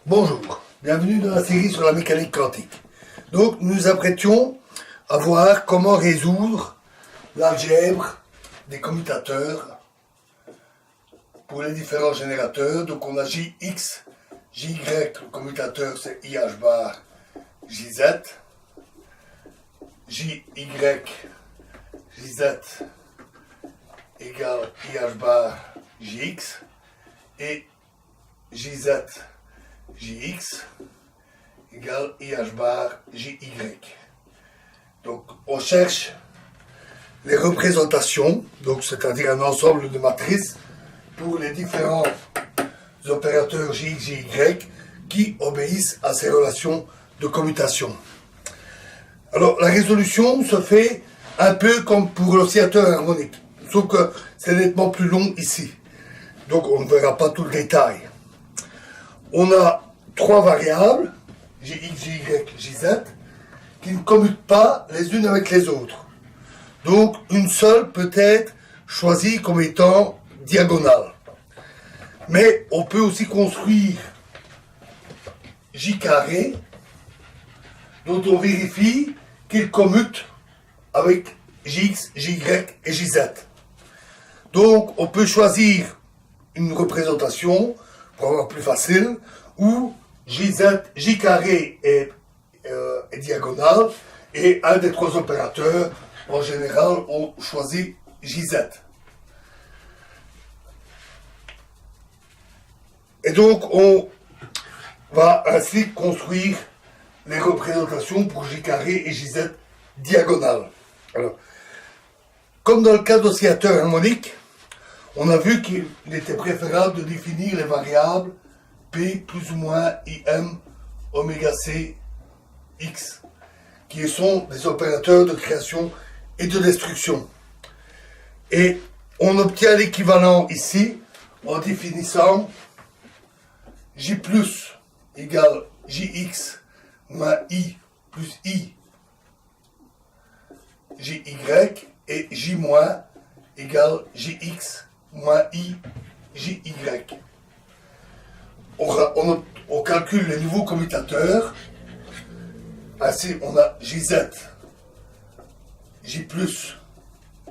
Bonjour, bienvenue dans la série sur la mécanique quantique. Donc nous nous apprêtions à voir comment résoudre l'algèbre des commutateurs pour les différents générateurs. Donc on a JX, JY, le commutateur c'est IH bar JZ, JY, JZ égale IH bar JX et JZ JX égale IH bar JY. Donc on cherche les représentations, donc c'est-à-dire un ensemble de matrices pour les différents opérateurs JX, JY qui obéissent à ces relations de commutation. Alors la résolution se fait un peu comme pour l'oscillateur harmonique, sauf que c'est nettement plus long ici. Donc on ne verra pas tout le détail. On a trois variables, JX, JY, JZ, qui ne commutent pas les unes avec les autres. Donc, une seule peut être choisie comme étant diagonale. Mais on peut aussi construire J carré, dont on vérifie qu'il commute avec JX, JY et JZ. Donc, on peut choisir une représentation pour avoir plus facile, où J carré est diagonale, et un des trois opérateurs, en général, on choisit JZ. Et donc, on va ainsi construire les représentations pour J carré et JZ diagonales. Alors, comme dans le cas d'oscillateur harmonique, on a vu qu'il était préférable de définir les variables P plus ou moins IM oméga C X, qui sont des opérateurs de création et de destruction. Et on obtient l'équivalent ici en définissant J plus égale JX moins I plus I JY et J moins égale JX moins I JY. On calcule les nouveaux commutateurs. Ainsi, on a JZ, J plus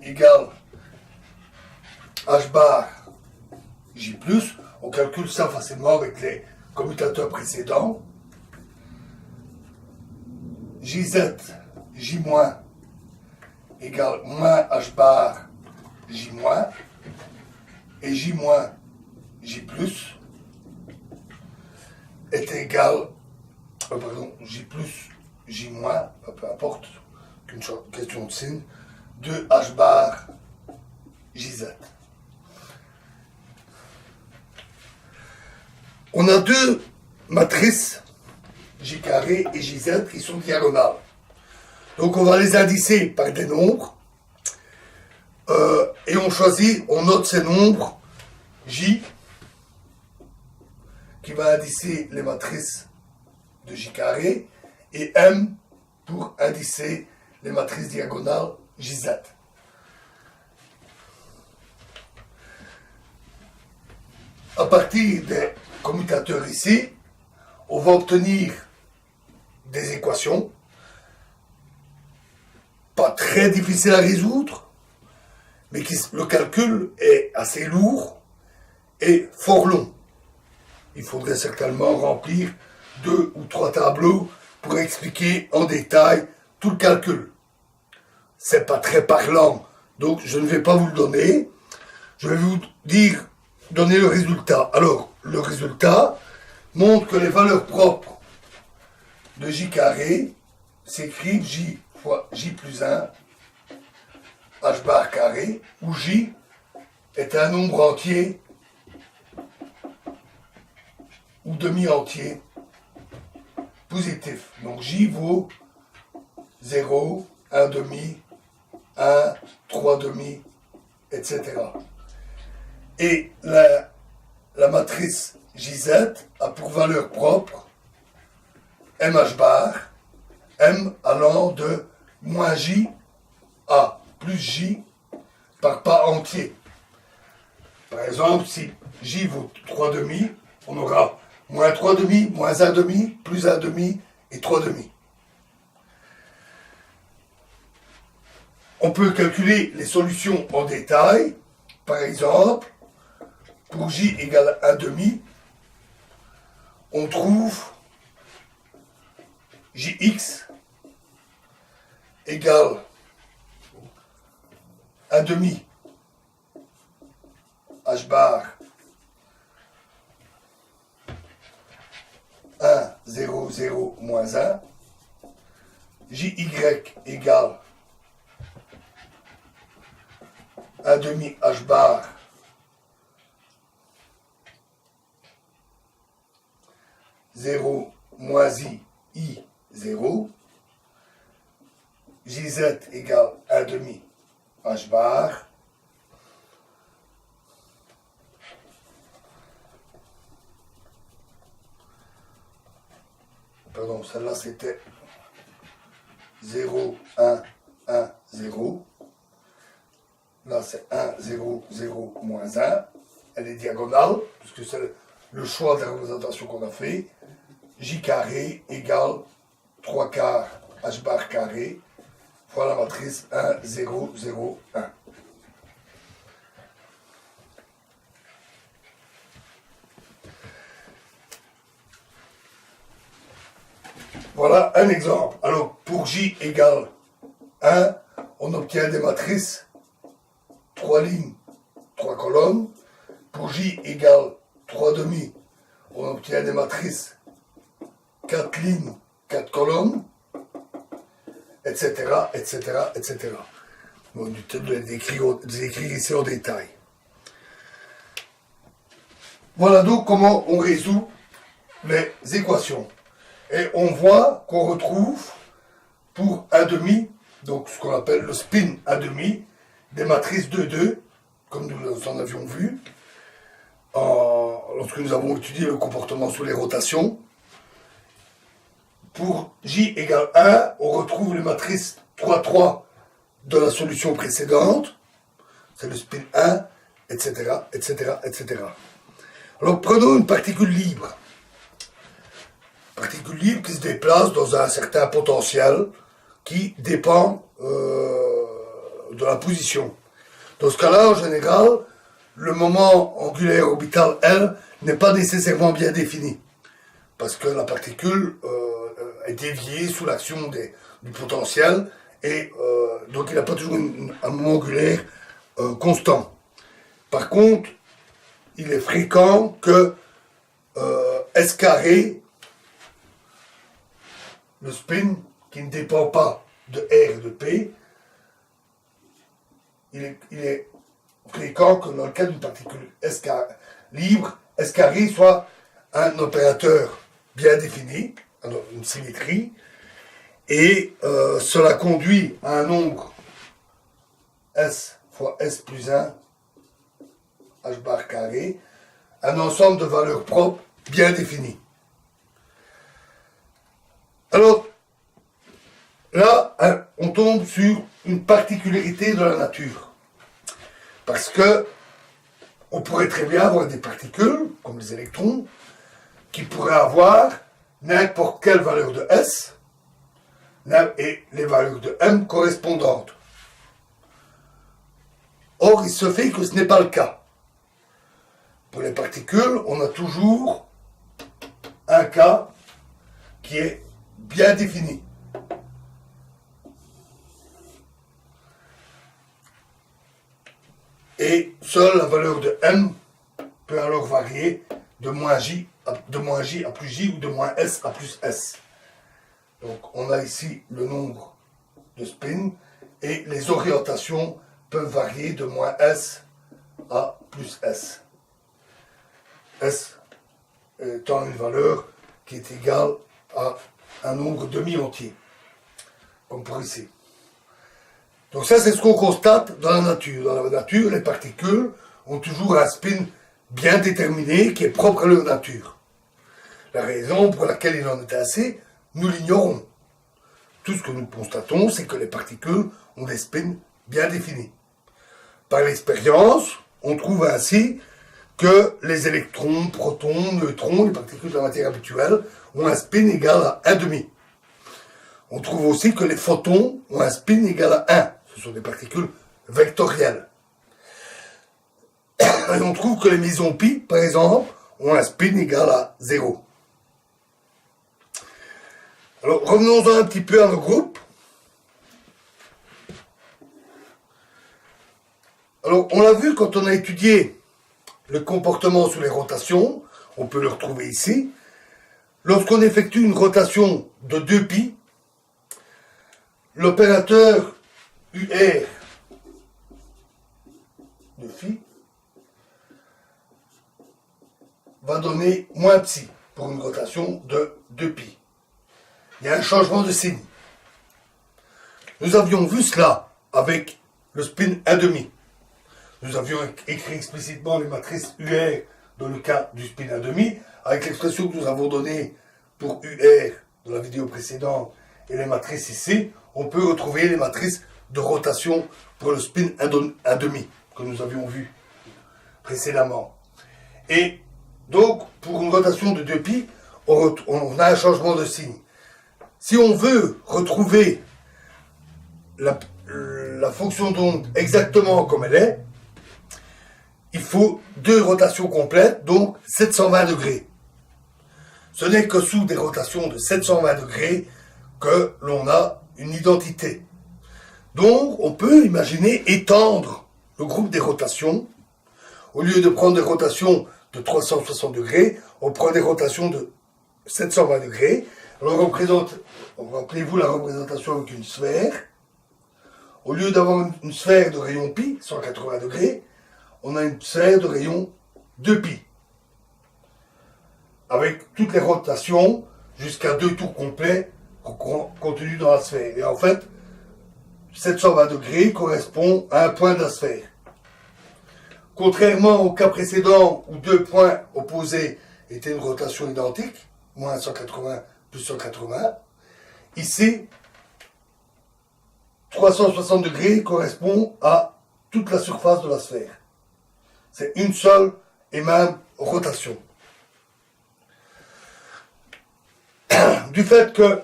égale H bar J plus. On calcule ça facilement avec les commutateurs précédents. JZ, J moins égale moins H bar J moins. Et J moins J plus est égal, J plus J moins, peu importe, qu'une question de signe, de H bar JZ. On a deux matrices, J carré et JZ, qui sont diagonales. Donc on va les indicer par des nombres, et on note ces nombres, J, qui va indicer les matrices de J carré, et M pour indicer les matrices diagonales JZ. À partir des commutateurs ici, on va obtenir des équations, pas très difficiles à résoudre, mais le calcul est assez lourd et fort long. Il faudrait certainement remplir 2 ou 3 tableaux pour expliquer en détail tout le calcul. C'est pas très parlant, donc je ne vais pas vous le donner. Je vais vous donner le résultat. Alors, le résultat montre que les valeurs propres de J carré s'écrivent J fois J plus 1 H bar carré, où J est un nombre entier ou demi-entier positif. Donc J vaut 0, 1 demi, 1, 3 demi, etc. Et la matrice JZ a pour valeur propre MH bar, M allant de moins J à plus J par pas entier. Par exemple, si J vaut 3 demi, on aura moins 3 demi, moins 1 demi, plus 1 demi et 3 demi. On peut calculer les solutions en détail. Par exemple, pour j égale 1 demi, on trouve jx égale 1 demi h bar 1, 0, 0, moins 1, jy égale 1 demi h bar 0 moins i 0, jz égale 1 demi h bar pardon, celle-là c'était 0, 1, 1, 0. Là c'est 1, 0, 0, moins 1. Elle est diagonale, puisque c'est le choix de la représentation qu'on a fait. J carré égale 3 quarts h bar carré fois la matrice 1, 0, 0, 1. Voilà un exemple. Alors, pour J égale 1, on obtient des matrices 3 lignes, 3 colonnes. Pour J égale 3 demi, on obtient des matrices 4 lignes, 4 colonnes, etc., etc., etc. Bon, du temps de les écrire ici en détail. Voilà donc comment on résout les équations. Et on voit qu'on retrouve pour 1 demi, donc ce qu'on appelle le spin 1 demi, des matrices 2, 2, comme nous en avions vu, lorsque nous avons étudié le comportement sous les rotations. Pour j égale 1, on retrouve les matrices 3, 3 de la solution précédente, c'est le spin 1, etc., etc., etc. Alors prenons une particule libre. Particule libre qui se déplace dans un certain potentiel qui dépend de la position. Dans ce cas-là, en général, le moment angulaire orbital L n'est pas nécessairement bien défini, parce que la particule est déviée sous l'action du potentiel, et donc il n'a pas toujours un moment angulaire constant. Par contre, il est fréquent que S carré, le spin, qui ne dépend pas de R et de P, il est fréquent que dans le cas d'une particule libre, S carré soit un opérateur bien défini, une symétrie, et cela conduit à un nombre S fois S plus 1 H bar carré, un ensemble de valeurs propres bien définies. Alors, là, on tombe sur une particularité de la nature. Parce que on pourrait très bien avoir des particules, comme les électrons, qui pourraient avoir n'importe quelle valeur de S et les valeurs de M correspondantes. Or, il se fait que ce n'est pas le cas. Pour les particules, on a toujours un cas qui est bien défini. Et seule la valeur de M peut alors varier de moins J à plus J ou de moins S à plus S. Donc on a ici le nombre de spins et les orientations peuvent varier de moins S à plus S. S étant une valeur qui est égale à un nombre demi-entier, comme pour ici. Donc ça, c'est ce qu'on constate dans la nature. Dans la nature, les particules ont toujours un spin bien déterminé qui est propre à leur nature. La raison pour laquelle il en est ainsi, nous l'ignorons. Tout ce que nous constatons, c'est que les particules ont des spins bien définis. Par l'expérience, on trouve ainsi que les électrons, protons, neutrons, les particules de la matière habituelle, ont un spin égal à 1,5. On trouve aussi que les photons ont un spin égal à 1. Ce sont des particules vectorielles. Et on trouve que les mesons pi, par exemple, ont un spin égal à 0. Alors, revenons-en un petit peu à nos groupes. Alors, on l'a vu quand on a étudié le comportement sous les rotations, on peut le retrouver ici. Lorsqu'on effectue une rotation de 2π, l'opérateur UR de phi va donner moins psi pour une rotation de 2π. Il y a un changement de signe. Nous avions vu cela avec le spin 1,5. Nous avions écrit explicitement les matrices UR dans le cas du spin 1,5, avec l'expression que nous avons donnée pour UR dans la vidéo précédente et les matrices ici, on peut retrouver les matrices de rotation pour le spin 1,5 que nous avions vu précédemment. Et donc, pour une rotation de 2π, on a un changement de signe. Si on veut retrouver la fonction d'onde exactement comme elle est, il faut 2 rotations complètes, donc 720 degrés. Ce n'est que sous des rotations de 720 degrés que l'on a une identité. Donc, on peut imaginer étendre le groupe des rotations. Au lieu de prendre des rotations de 360 degrés, on prend des rotations de 720 degrés. Alors, rappelez-vous la représentation avec une sphère. Au lieu d'avoir une sphère de rayon pi, 180 degrés, on a une sphère de rayon 2π. Avec toutes les rotations jusqu'à 2 tours complets contenus dans la sphère. Et en fait, 720 degrés correspond à un point de la sphère. Contrairement au cas précédent où 2 points opposés étaient une rotation identique, moins 180 plus 180, ici, 360 degrés correspond à toute la surface de la sphère. C'est une seule et même rotation. Du fait que,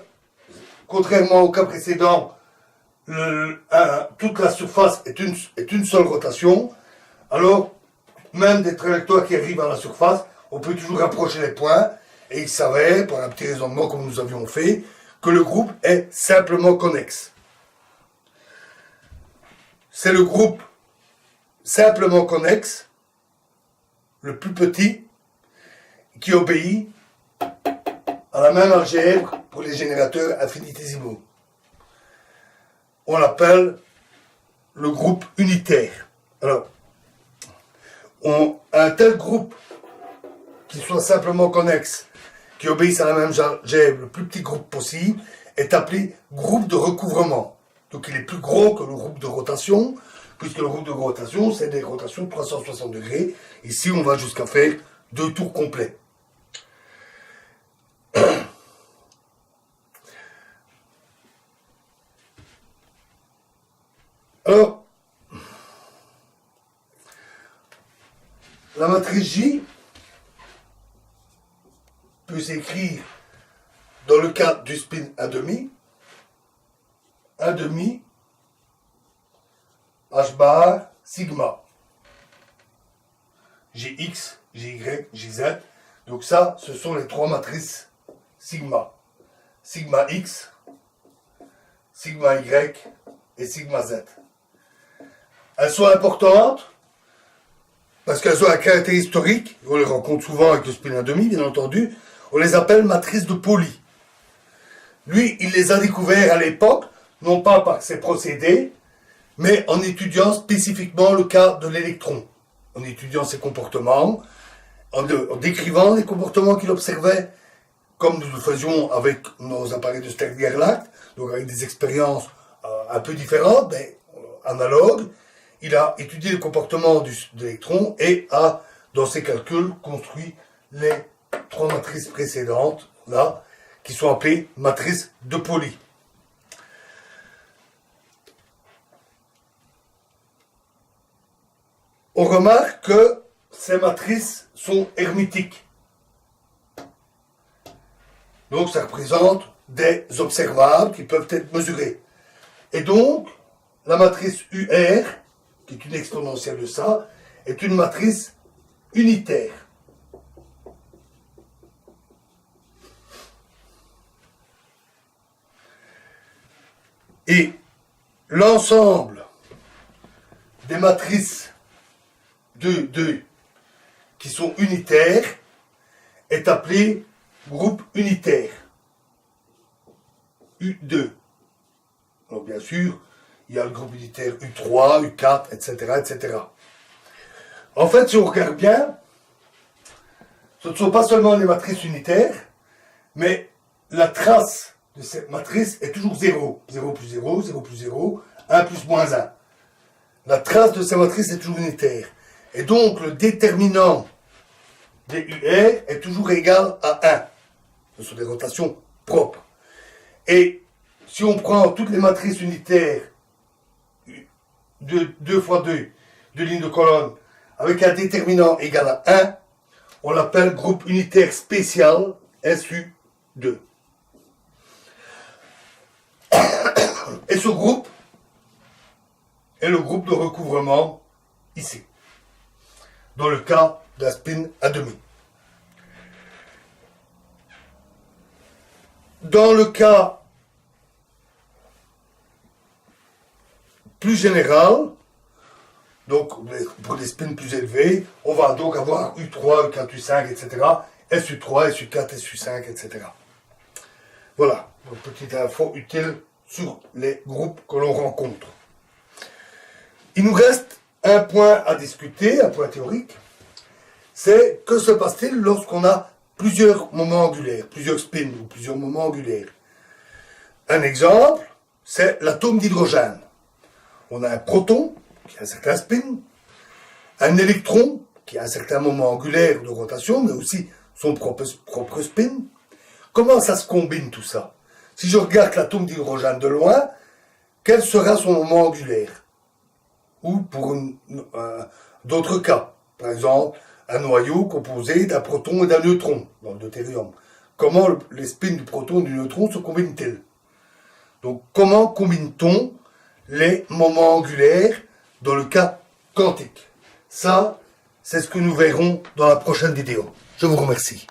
contrairement au cas précédent, toute la surface est une seule rotation, alors, même des trajectoires qui arrivent à la surface, on peut toujours rapprocher les points, et il s'avère, par un petit raisonnement comme nous avions fait, que le groupe est simplement connexe. C'est le groupe simplement connexe, le plus petit, qui obéit à la même algèbre pour les générateurs infinitésimaux. On l'appelle le groupe unitaire. Alors, un tel groupe qui soit simplement connexe, qui obéisse à la même algèbre, le plus petit groupe possible, est appelé groupe de recouvrement. Donc il est plus gros que le groupe de rotation, puisque le groupe de rotation, c'est des rotations de 360 degrés. Ici, on va jusqu'à faire 2 tours complets. Alors, la matrice J peut s'écrire dans le cas du spin 1,5, 1,5 H bar sigma Gx, Gy, Jz. Donc ça, ce sont les 3 matrices sigma. Sigma x, sigma y et sigma z. Elles sont importantes parce qu'elles ont un caractère historique. On les rencontre souvent avec le spin 1,5, bien entendu. On les appelle matrices de Pauli. Lui, il les a découvertes à l'époque, non pas par ses procédés, mais en étudiant spécifiquement le cas de l'électron, en étudiant ses comportements, en décrivant les comportements qu'il observait, comme nous le faisions avec nos appareils de Stern-Gerlach, donc avec des expériences un peu différentes, mais analogues. Il a étudié le comportement de l'électron et a, dans ses calculs, construit les 3 matrices précédentes, là, qui sont appelées matrices de Pauli. On remarque que ces matrices sont hermétiques. Donc ça représente des observables qui peuvent être mesurés. Et donc, la matrice UR, qui est une exponentielle de ça, est une matrice unitaire. Et l'ensemble des matrices 2 qui sont unitaires est appelé groupe unitaire. U2. Alors bien sûr, il y a le groupe unitaire U3, U4, etc., etc. En fait, si on regarde bien, ce ne sont pas seulement les matrices unitaires, mais la trace de cette matrice est toujours 0. 0 plus 0, 0 plus 0, 1 plus moins 1. La trace de ces matrices est toujours unitaire. Et donc, le déterminant des UR est toujours égal à 1. Ce sont des rotations propres. Et si on prend toutes les matrices unitaires de 2 fois 2, de lignes de colonne, avec un déterminant égal à 1, on l'appelle groupe unitaire spécial SU2. Et ce groupe est le groupe de recouvrement ici, dans le cas d'un spin à demi. Dans le cas plus général, donc pour des spins plus élevés, on va donc avoir U3, U4, U5, etc., SU3, SU4, SU5, etc. Voilà, une petite info utile sur les groupes que l'on rencontre. Il nous reste un point à discuter, un point théorique, c'est que se passe-t-il lorsqu'on a plusieurs moments angulaires, plusieurs spins ou plusieurs moments angulaires. Un exemple, c'est l'atome d'hydrogène. On a un proton qui a un certain spin, un électron qui a un certain moment angulaire de rotation, mais aussi son propre spin. Comment ça se combine tout ça? Si je regarde l'atome d'hydrogène de loin, quel sera son moment angulaire? Ou pour d'autres cas, par exemple, un noyau composé d'un proton et d'un neutron, dans le deutérium. Comment les spins du proton et du neutron se combinent-ils? Donc, comment combine-t-on les moments angulaires dans le cas quantique? Ça, c'est ce que nous verrons dans la prochaine vidéo. Je vous remercie.